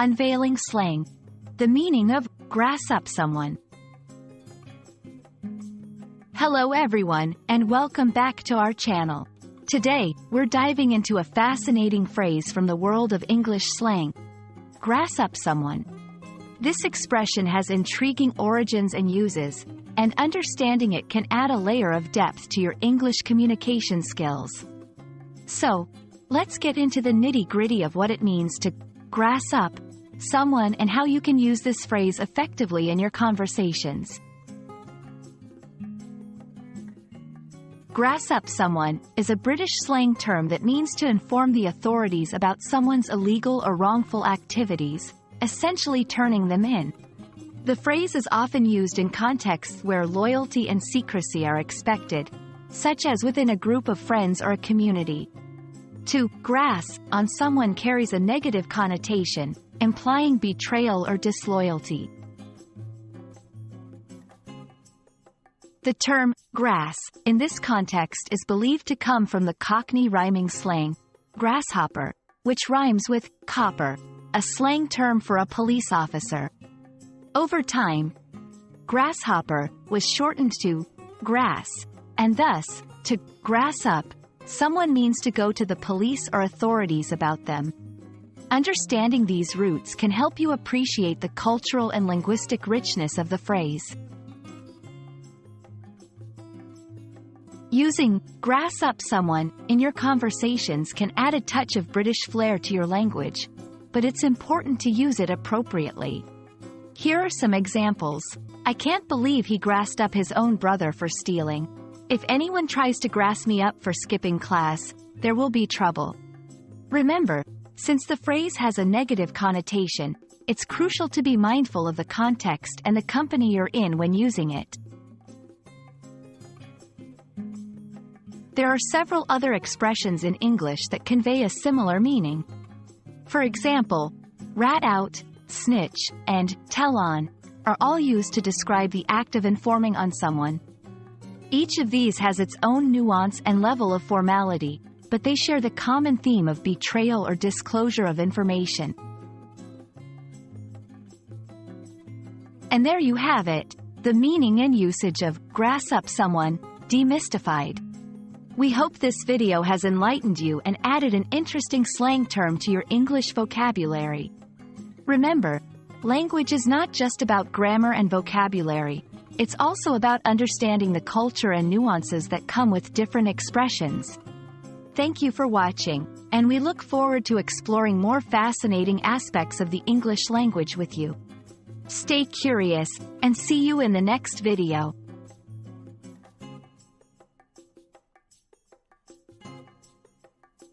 Unveiling Slang. The meaning of grass up someone. Hello everyone, and welcome back to our channel. Today, we're diving into a fascinating phrase from the world of English slang. Grass up someone. This expression has intriguing origins and uses, and understanding it can add a layer of depth to your English communication skills. So, let's get into the nitty-gritty of what it means to grass up someone and how you can use this phrase effectively in your conversations. Grass up someone is a British slang term that means to inform the authorities about someone's illegal or wrongful activities, essentially turning them in. The phrase is often used in contexts where loyalty and secrecy are expected, such as within a group of friends or a community. To grass on someone carries a negative connotation, implying betrayal or disloyalty. The term grass in this context is believed to come from the Cockney rhyming slang grasshopper, which rhymes with copper, a slang term for a police officer. Over time, grasshopper was shortened to grass, and thus, to grass up someone means to go to the police or authorities about them. Understanding these roots can help you appreciate the cultural and linguistic richness of the phrase. Using grass up someone in your conversations can add a touch of British flair to your language, but it's important to use it appropriately. Here are some examples. I can't believe he grassed up his own brother for stealing. If anyone tries to grass me up for skipping class, there will be trouble. Remember, since the phrase has a negative connotation, it's crucial to be mindful of the context and the company you're in when using it. There are several other expressions in English that convey a similar meaning. For example, rat out, snitch, and tell on are all used to describe the act of informing on someone. Each of these has its own nuance and level of formality, but they share the common theme of betrayal or disclosure of information. And there you have it, the meaning and usage of grass up someone, demystified. We hope this video has enlightened you and added an interesting slang term to your English vocabulary. Remember, language is not just about grammar and vocabulary, it's also about understanding the culture and nuances that come with different expressions. Thank you for watching, and we look forward to exploring more fascinating aspects of the English language with you. Stay curious, and see you in the next video.